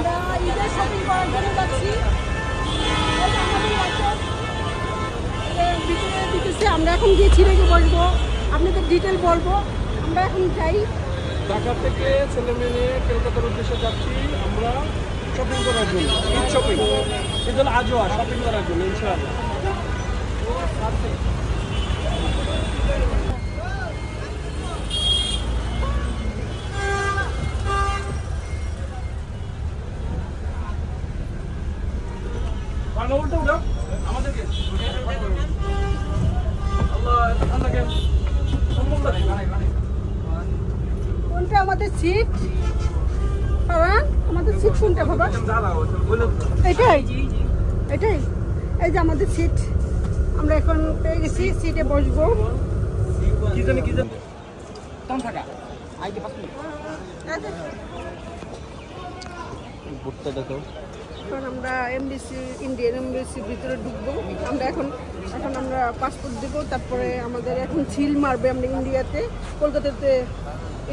আমরা ঈদের শপিং করার জন্য যাচ্ছি। ভিতরে দিতেছে, আমরা এখন গিয়ে ছিঁড়ে বসবো, আপনাদের ডিটেল বলবো। আমরা এখন যাই ঢাকা থেকে ছেলে মেয়ে নিয়ে কলকাতার উদ্দেশ্যে যাচ্ছি আমরা শপিং করার জন্য, ঈদ শপিং, ঈদ উল আজহা শপিং করার জন্য ইনশাআল্লাহ। আমাদেরকে কোনটা আমাদের সিট? আমাদের সিট কোনটা বাবা? এটাই এটাই, এই যে আমাদের সিট। আমরা এখন পেয়ে গেছি, সিটে বসবো। কি জানি থাকা দেখো। এখন আমরা এমবিসি, ইন্ডিয়ান এমবিসির ভিতরে ঢুকবো। আমরা এখন আমরা পাসপোর্ট দেবো, তারপরে আমাদের এখন সিল মারবে, আমরা ইন্ডিয়াতে কলকাতাতে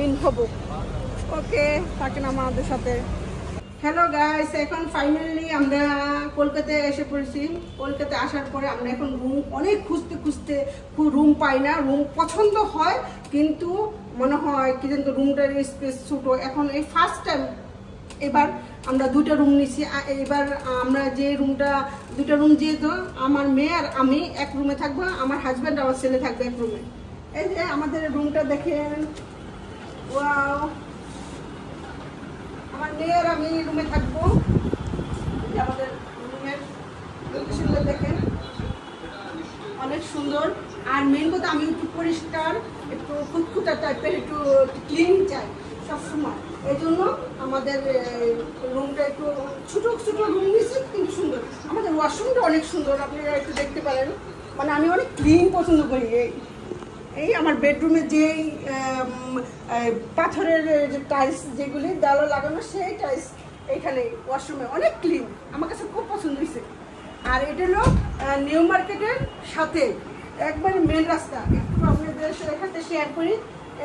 ইন হব। ওকে, থাকেন আমাদের সাথে। হ্যালো গাইস, এখন ফাইনালি আমরা কলকাতায় এসে পড়েছি। কলকাতায় আসার পরে আমরা এখন রুম অনেক খুঁজতে রুম পাই না। রুম পছন্দ হয় কিন্তু মনে হয় কি জানো রুমটার স্পেস ছোটো। এখন এই ফার্স্ট টাইম এবার আমরা দুইটা রুম নিছি। এবার আমরা যে দুইটা রুম যেহেতু আমার মেয়ে আর আমি এক রুমে থাকবো, আমার হাজব্যান্ড আমার ছেলে থাকবে এক রুমে। এই যে আমাদের রুমটা দেখেন, ওয়াও, আমার মেয়ে আর আমি রুমে থাকবো। আমাদের রুমের লোকেশনটা দেখেন, অনেক সুন্দর। আর মেন কথা আমি একটু পরিষ্কার, একটু খুঁতখুঁতা টাইপের, একটু ক্লিন চাই সবসময়। এই জন্য আমাদের রুমটা একটু ছোটো রুম নিয়েছি কিন্তু সুন্দর। আমাদের ওয়াশরুমটা অনেক সুন্দর, আপনারা একটু দেখতে পারেন। মানে আমি অনেক ক্লিন পছন্দ করি। এই আমার বেডরুমে যেই পাথরের যে টাইলস যেগুলি দেওয়ালে লাগানো, সেই টাইলস এইখানে ওয়াশরুমে অনেক ক্লিন, আমার কাছে খুব পছন্দ হয়েছে। আর এটা হলো নিউ মার্কেটের সাথে একবারে মেন রাস্তা। একটু আপনাদের সাথে শেয়ার করি।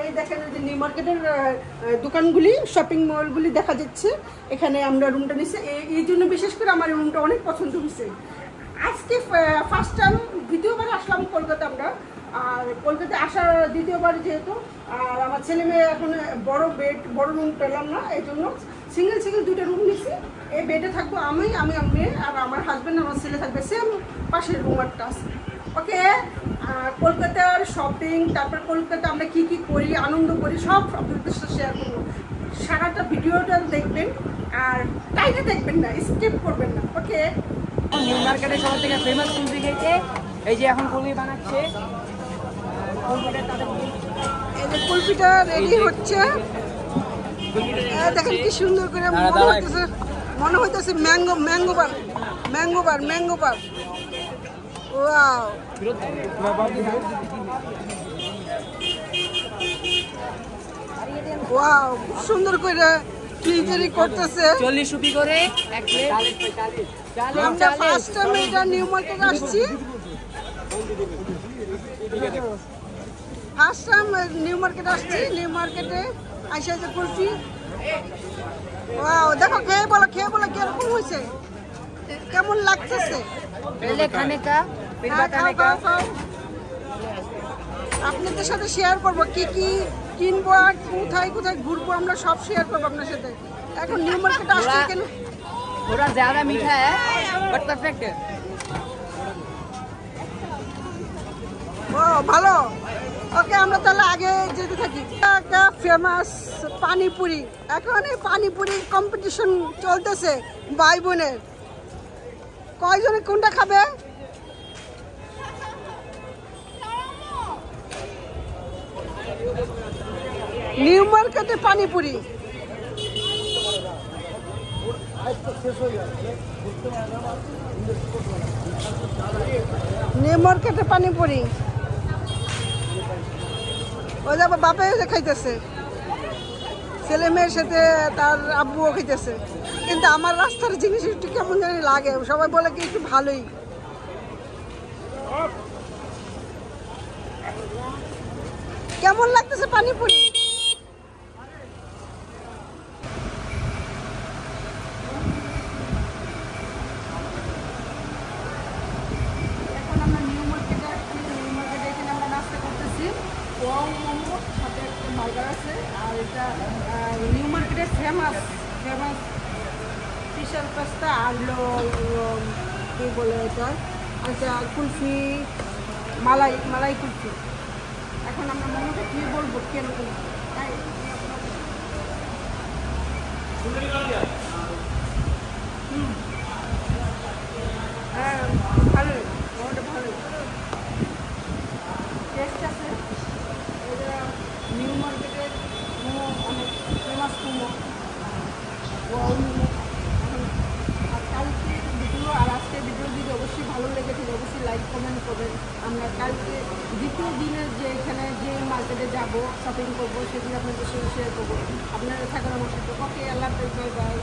এই দেখেন যে নিউ মার্কেটের দোকানগুলি, শপিং মলগুলি দেখা যাচ্ছে। এখানে আমরা রুমটা নিচ্ছি, এই জন্য বিশেষ করে আমার রুমটা অনেক পছন্দ হয়েছে। আজকে ফার্স্ট টাইম, দ্বিতীয়বার আসলাম কলকাতা আমরা। আর কলকাতায় আসার দ্বিতীয়বার যেহেতু, আর আমার ছেলে মেয়ে এখন বড় রুম পেলাম না, এই জন্য সিঙ্গেল দুইটা রুম নিচ্ছি। এই বেডে থাকবো আমি মেয়ে, আর আমার হাজব্যান্ড আমার ছেলে থাকবে সেম পাশের রুম একটা আছে। ওকে, কলকাতার শপিং, তারপর কলকাতা আমরা কি করি, আনন্দ করি, সব আপনাদের সাথে শেয়ার করবো। সারাটা ভিডিওটা দেখবেন আর টাইটে দেখবেন না, স্কিপ করবেন না। ওকে, নিউ মার্কেটের সব থেকে ফেমাস কুলফি খেয়েছে, এই যে এখন কুলফি বানাচ্ছে। এই যে কুলফিটা রেডি হচ্ছে, দেখেন কি সুন্দর করে মনে হইতেছে ম্যাঙ্গো বার। ওয়াও, ওয়াও, খুব সুন্দর করে ফ্রিজারি করতেছে। 40 রুপি করে এক প্লেট। আমরা ফার্স্ট টাইম এটা নিউ মার্কেটে আসছি। ফার্স্ট টাইম নিউ মার্কেটে আসছি। নিউ মার্কেটে আসে যে কুলফি, ওয়াও, দেখো খেয়ে বলো কিরকম হয়েছে, কেমন লাগতেছে। আপনাদের সাথে শেয়ার করবো কি কিনবো, আর কোথায় ঘুরবো, আমরা সব শেয়ার করবো আপনার সাথে। এখন নিউ মার্কেটে আসছি কেন, थोड़ा ज्यादा मीठा है बट परफेक्ट है। ও ভালো। ওকে, আমরা তাহলে আগে যেতে থাকি। একটা ফেমাস পানিপুরি, এখন এই পানিপুরি কম্পিটিশন চলতেছে ভাই বোনের। কয়জনে কোনটা খাবে? নিউ মার্কেটে পানিপুরি, নিউ মার্কেটে পানিপুরি। ওই যাবো বাপে খাইতেছে, ছেলে মেয়ের সাথে তার আব্বুও খাইতেছে। কিন্তু আমার রাস্তার জিনিস একটু কেমন জানি লাগে, সবাই বলে কি একটু ভালোই। কেমন লাগতেছে পানিপুরি? সাথে একটা বার্গার আছে। আর এটা নিউ মার্কেটের ফেমাস স্পেশাল পাস্তা আর কী বলে এটা, আচ্ছা কুলফি, মালাই কুলফি। এখন আমরা মোমোটা কী বলবো কেন তাই হ্যাঁ ভালো, মোমোটা ভালো টেস্ট আছে। এটা নিউ মার্কেটের মোমো অনেক ফেমাস মোমো, মোমো। আর কালকে ভিডিও আর আজকের ভিডিও যদি অবশ্যই ভালো লেগে থাকে অবশ্যই লাইক কমেন্ট করবেন। আমরা কালকে দ্বিতীয় দিনের যে এখানে যে মার্কেটে যাব শপিং করবো সেগুলো আপনাদের সাথে শেয়ার করবো। আপনারা থাকুন আমার সাথে। ওকে, আল্লাহ হাফেজ, বাই বাই।